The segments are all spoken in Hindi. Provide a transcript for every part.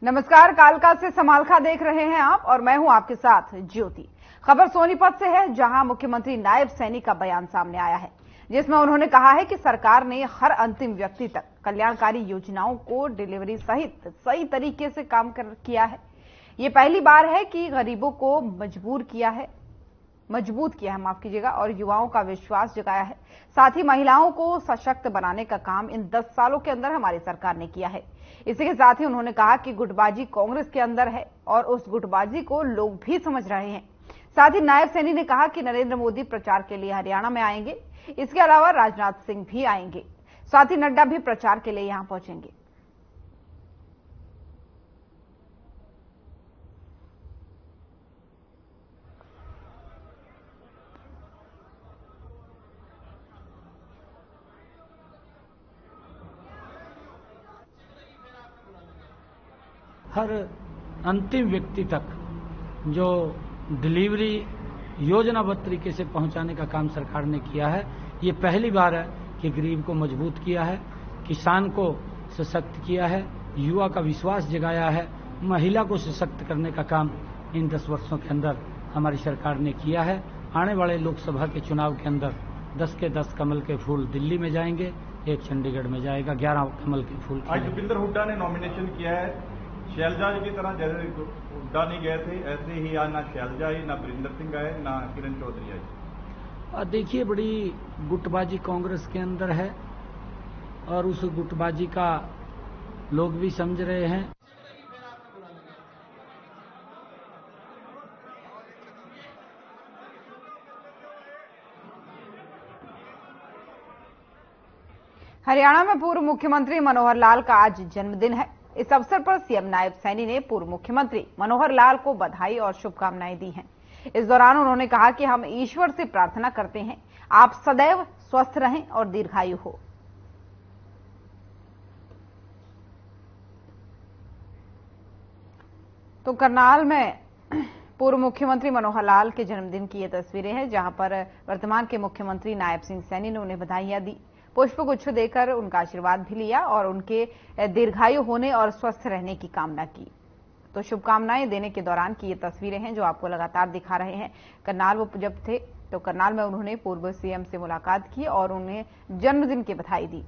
नमस्कार, कालका से समालखा देख रहे हैं आप और मैं हूं आपके साथ ज्योति। खबर सोनीपत से है, जहां मुख्यमंत्री नायब सैनी का बयान सामने आया है, जिसमें उन्होंने कहा है कि सरकार ने हर अंतिम व्यक्ति तक कल्याणकारी योजनाओं को डिलीवरी सहित सही तरीके से काम किया है। ये पहली बार है कि गरीबों को मजबूत किया है और युवाओं का विश्वास जगाया है। साथ ही महिलाओं को सशक्त बनाने का काम इन 10 सालों के अंदर हमारी सरकार ने किया है। इसी के साथ ही उन्होंने कहा कि गुटबाजी कांग्रेस के अंदर है और उस गुटबाजी को लोग भी समझ रहे हैं। साथ ही नायब सैनी ने कहा कि नरेंद्र मोदी प्रचार के लिए हरियाणा में आएंगे। इसके अलावा राजनाथ सिंह भी आएंगे, साथ ही नड्डा भी प्रचार के लिए यहां पहुंचेंगे। हर अंतिम व्यक्ति तक जो डिलीवरी योजनाबद्ध तरीके से पहुंचाने का काम सरकार ने किया है। ये पहली बार है कि गरीब को मजबूत किया है, किसान को सशक्त किया है, युवा का विश्वास जगाया है, महिला को सशक्त करने का काम इन 10 वर्षों के अंदर हमारी सरकार ने किया है। आने वाले लोकसभा के चुनाव के अंदर 10 के 10 कमल के फूल दिल्ली में जाएंगे, एक चंडीगढ़ में जाएगा, 11 कमल के फूल। आज भूपिंदर हुड्डा ने नॉमिनेशन किया है। शैलजा की तरह जैसे हुड्डा नहीं गए थे, ऐसे ही आज ना शैलजा आई, ना बरिंदर सिंह आए, ना किरण चौधरी आई। देखिए, बड़ी गुटबाजी कांग्रेस के अंदर है और उस गुटबाजी का लोग भी समझ रहे हैं। हरियाणा में पूर्व मुख्यमंत्री मनोहर लाल का आज जन्मदिन है। इस अवसर पर सीएम नायब सैनी ने पूर्व मुख्यमंत्री मनोहर लाल को बधाई और शुभकामनाएं दी हैं। इस दौरान उन्होंने कहा कि हम ईश्वर से प्रार्थना करते हैं आप सदैव स्वस्थ रहें और दीर्घायु हो। तो करनाल में पूर्व मुख्यमंत्री मनोहर लाल के जन्मदिन की ये तस्वीरें हैं, जहां पर वर्तमान के मुख्यमंत्री नायब सिंह सैनी ने उन्हें बधाइयां दी, पुष्पगुच्छ देकर उनका आशीर्वाद भी लिया और उनके दीर्घायु होने और स्वस्थ रहने की कामना की। तो शुभकामनाएं देने के दौरान की ये तस्वीरें हैं जो आपको लगातार दिखा रहे हैं। करनाल वो जब थे तो करनाल में उन्होंने पूर्व सीएम से मुलाकात की और उन्हें जन्मदिन की बधाई दी।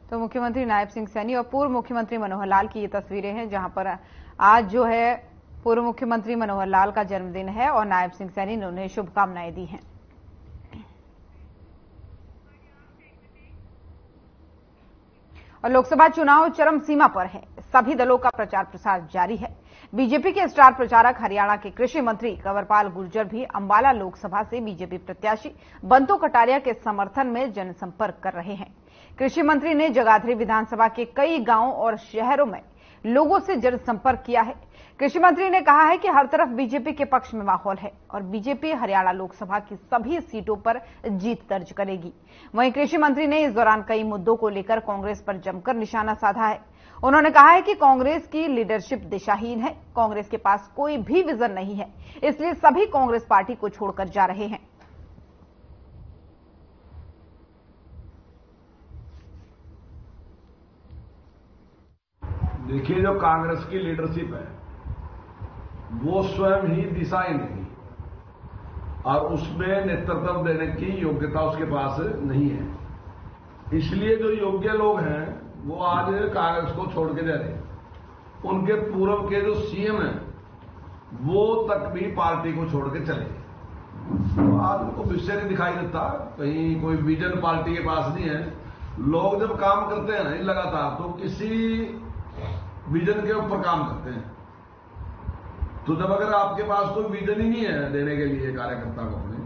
तो मुख्यमंत्री नायब सिंह सैनी और पूर्व मुख्यमंत्री मनोहर लाल की ये तस्वीरें हैं, जहां पर आज जो है पूर्व मुख्यमंत्री मनोहर लाल का जन्मदिन है और नायब सिंह सैनी ने उन्हें शुभकामनाएं दी हैं। और लोकसभा चुनाव चरम सीमा पर है, सभी दलों का प्रचार प्रसार जारी है। बीजेपी के स्टार प्रचारक हरियाणा के कृषि मंत्री कंवरपाल गुर्जर भी अंबाला लोकसभा से बीजेपी प्रत्याशी बंतो कटारिया के समर्थन में जनसंपर्क कर रहे हैं। कृषि मंत्री ने जगाधरी विधानसभा के कई गांवों और शहरों में लोगों से जनसंपर्क किया है। कृषि मंत्री ने कहा है कि हर तरफ बीजेपी के पक्ष में माहौल है और बीजेपी हरियाणा लोकसभा की सभी सीटों पर जीत दर्ज करेगी। वहीं कृषि मंत्री ने इस दौरान कई मुद्दों को लेकर कांग्रेस पर जमकर निशाना साधा है। उन्होंने कहा है कि कांग्रेस की लीडरशिप दिशाहीन है, कांग्रेस के पास कोई भी विजन नहीं है, इसलिए सभी कांग्रेस पार्टी को छोड़कर जा रहे हैं। देखिए, जो कांग्रेस की लीडरशिप है वो स्वयं ही दिशाहीन नहीं और उसमें नेतृत्व देने की योग्यता उसके पास नहीं है। इसलिए जो योग्य लोग हैं वो आज कांग्रेस को छोड़ के जा रहे हैं। उनके पूर्व के जो सीएम हैं वो तक भी पार्टी को छोड़ के चले गए। तो आज उनको विषय नहीं दिखाई देता, कहीं कोई विजन पार्टी के पास नहीं है। लोग जब काम करते हैं ना लगातार तो किसी विजन के ऊपर काम करते हैं। तो जब अगर आपके पास कोई विजन ही नहीं है देने के लिए कार्यकर्ता को अपने,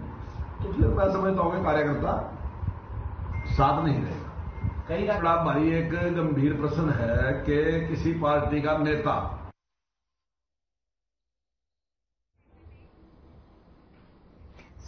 तो फिर मैं समझता हूं कि कार्यकर्ता साथ नहीं रहेगा। कई बड़ा भारी एक गंभीर प्रश्न है कि किसी पार्टी का नेता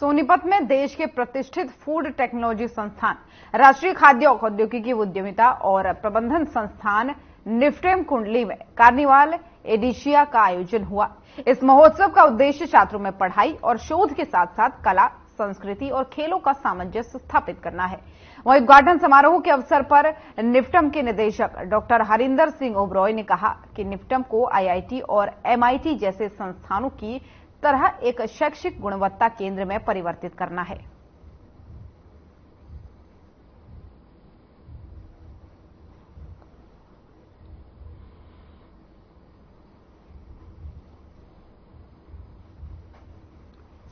सोनीपत में देश के प्रतिष्ठित फूड टेक्नोलॉजी संस्थान राष्ट्रीय खाद्य औद्योगिकी उद्यमिता और प्रबंधन संस्थान निफ्टेम कुंडली में कार्निवाल एडिशिया का आयोजन हुआ। इस महोत्सव का उद्देश्य छात्रों में पढ़ाई और शोध के साथ साथ कला, संस्कृति और खेलों का सामंजस्य स्थापित करना है। वहीं उद्घाटन समारोह के अवसर पर निफ्टम के निदेशक डॉक्टर हरिंदर सिंह ओबरॉय ने कहा कि निफ्टम को आईआईटी और एमआईटी जैसे संस्थानों की तरह एक शैक्षिक गुणवत्ता केंद्र में परिवर्तित करना है।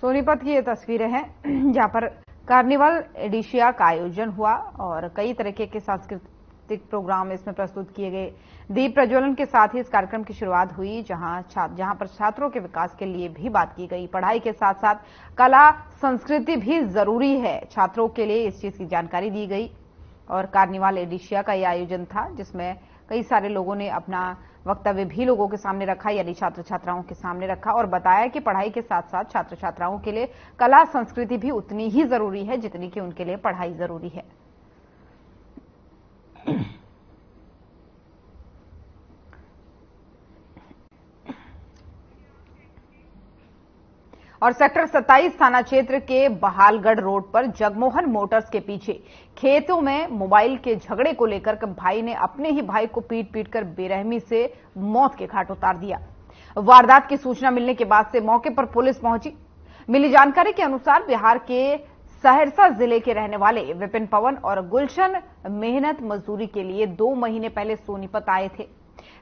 सोनीपत की ये तस्वीरें हैं जहां पर कार्निवल एडिशिया का आयोजन हुआ और कई तरीके के सांस्कृतिक प्रोग्राम इसमें प्रस्तुत किए गए। दीप प्रज्वलन के साथ ही इस कार्यक्रम की शुरुआत हुई, जहां पर छात्रों के विकास के लिए भी बात की गई। पढ़ाई के साथ साथ कला, संस्कृति भी जरूरी है, छात्रों के लिए इस चीज की जानकारी दी गई। और कार्निवाल एडिशिया का यह आयोजन था जिसमें कई सारे लोगों ने अपना वक्तव्य भी लोगों के सामने रखा, यानी छात्र छात्राओं के सामने रखा और बताया कि पढ़ाई के साथ साथ छात्र छात्राओं के लिए कला संस्कृति भी उतनी ही जरूरी है जितनी कि उनके लिए पढ़ाई जरूरी है। और सेक्टर 27 थाना क्षेत्र के बहालगढ़ रोड पर जगमोहन मोटर्स के पीछे खेतों में मोबाइल के झगड़े को लेकर भाई ने अपने ही भाई को पीट कर बेरहमी से मौत के घाट उतार दिया। वारदात की सूचना मिलने के बाद से मौके पर पुलिस पहुंची। मिली जानकारी के अनुसार बिहार के सहरसा जिले के रहने वाले विपिन पवन और गुलशन मेहनत मजदूरी के लिए 2 महीने पहले सोनीपत आए थे।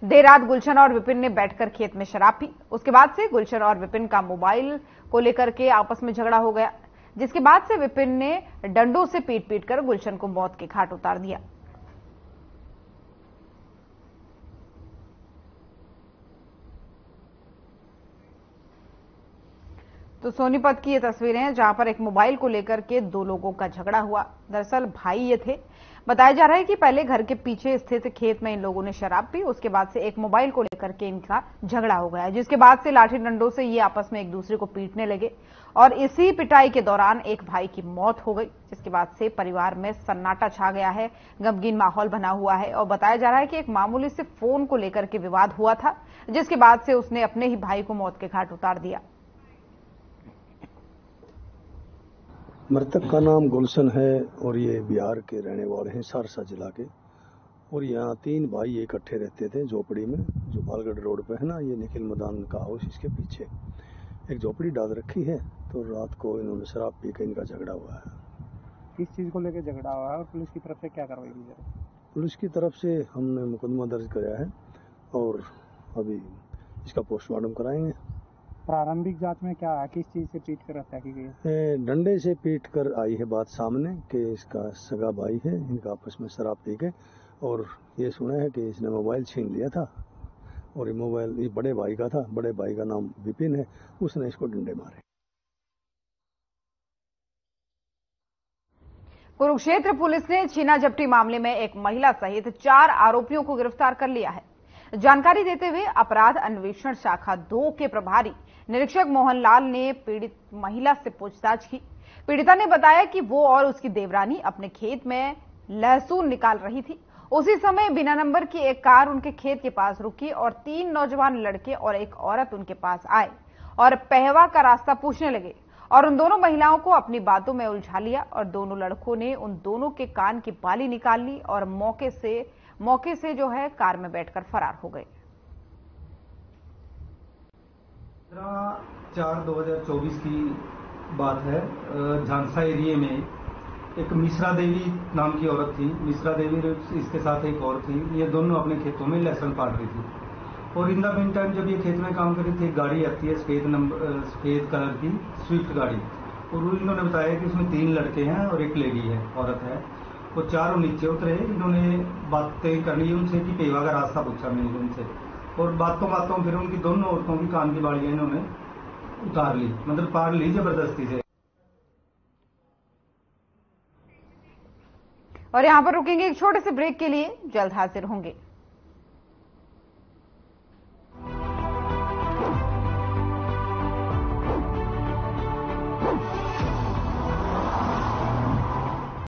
देर रात गुलशन और विपिन ने बैठकर खेत में शराब पी। उसके बाद से गुलशन और विपिन का मोबाइल को लेकर के आपस में झगड़ा हो गया, जिसके बाद से विपिन ने डंडों से पीट कर गुलशन को मौत के घाट उतार दिया। तो सोनीपत की ये तस्वीरें हैं जहां पर एक मोबाइल को लेकर के 2 लोगों का झगड़ा हुआ। दरअसल भाई ये थे। बताया जा रहा है कि पहले घर के पीछे स्थित खेत में इन लोगों ने शराब पी, उसके बाद से एक मोबाइल को लेकर के इनका झगड़ा हो गया, जिसके बाद से लाठी डंडों से ये आपस में एक दूसरे को पीटने लगे और इसी पिटाई के दौरान एक भाई की मौत हो गई, जिसके बाद से परिवार में सन्नाटा छा गया है, गमगीन माहौल बना हुआ है। और बताया जा रहा है कि एक मामूली से फोन को लेकर के विवाद हुआ था, जिसके बाद से उसने अपने ही भाई को मौत के घाट उतार दिया। मृतक का नाम गुलशन है और ये बिहार के रहने वाले हैं, सहरसा जिला के। और यहाँ 3 भाई इकट्ठे रहते थे झोपड़ी में, जो बालगढ़ रोड पे है ना, ये निखिल मैदान का हाउस, इसके पीछे एक झोपड़ी डाल रखी है। तो रात को इन्होंने शराब पी के इनका झगड़ा हुआ है। किस चीज को लेकर झगड़ा हुआ है और पुलिस की तरफ से क्या कार्रवाई की जा रही है? पुलिस की तरफ से हमने मुकदमा दर्ज कराया है और अभी इसका पोस्टमार्टम कराएंगे। प्रारंभिक जांच में क्या है, किस चीज से पीट कर हत्या की गई है? डंडे से पीट कर आई है बात सामने कि इसका सगा भाई है, इनका आपस में शराब पी के, और ये सुना है कि इसने मोबाइल छीन लिया था और ये मोबाइल ये बड़े भाई का था, बड़े भाई का नाम विपिन है, उसने इसको डंडे मारे। कुरुक्षेत्र पुलिस ने छीना झपटी मामले में एक महिला सहित 4 आरोपियों को गिरफ्तार कर लिया है। जानकारी देते हुए अपराध अन्वेषण शाखा 2 के प्रभारी निरीक्षक मोहनलाल ने पीड़ित महिला से पूछताछ की। पीड़िता ने बताया कि वो और उसकी देवरानी अपने खेत में लहसुन निकाल रही थी। उसी समय बिना नंबर की एक कार उनके खेत के पास रुकी और 3 नौजवान लड़के और एक औरत उनके पास आए और पहवा का रास्ता पूछने लगे और उन दोनों महिलाओं को अपनी बातों में उलझा लिया और दोनों लड़कों ने उन दोनों के कान की बाली निकाल ली और मौके से जो है कार में बैठकर फरार हो गए। 15/4/2024 की बात है। झांसा एरिया में एक मिश्रा देवी नाम की औरत थी। मिश्रा देवी इसके साथ एक और थी। ये दोनों अपने खेतों में लहसुन काट रही थी और इन द मीन टाइम जब ये खेत में काम कर रही थी, एक गाड़ी आती है सफेद कलर की स्विफ्ट गाड़ी, और इन्होंने बताया कि उसमें 3 लड़के हैं और एक लेडी है, औरत है। वो चारों नीचे उतरे। इन्होंने बातें करनी उनसे कि पेवा का रास्ता पूछा मैंने उनसे, और बातों फिर उनकी दोनों औरतों की कान की बालियां इन्होंने उतार ली, मतलब पार ली जबरदस्ती से। और यहां पर रुकेंगे एक छोटे से ब्रेक के लिए, जल्द हाजिर होंगे।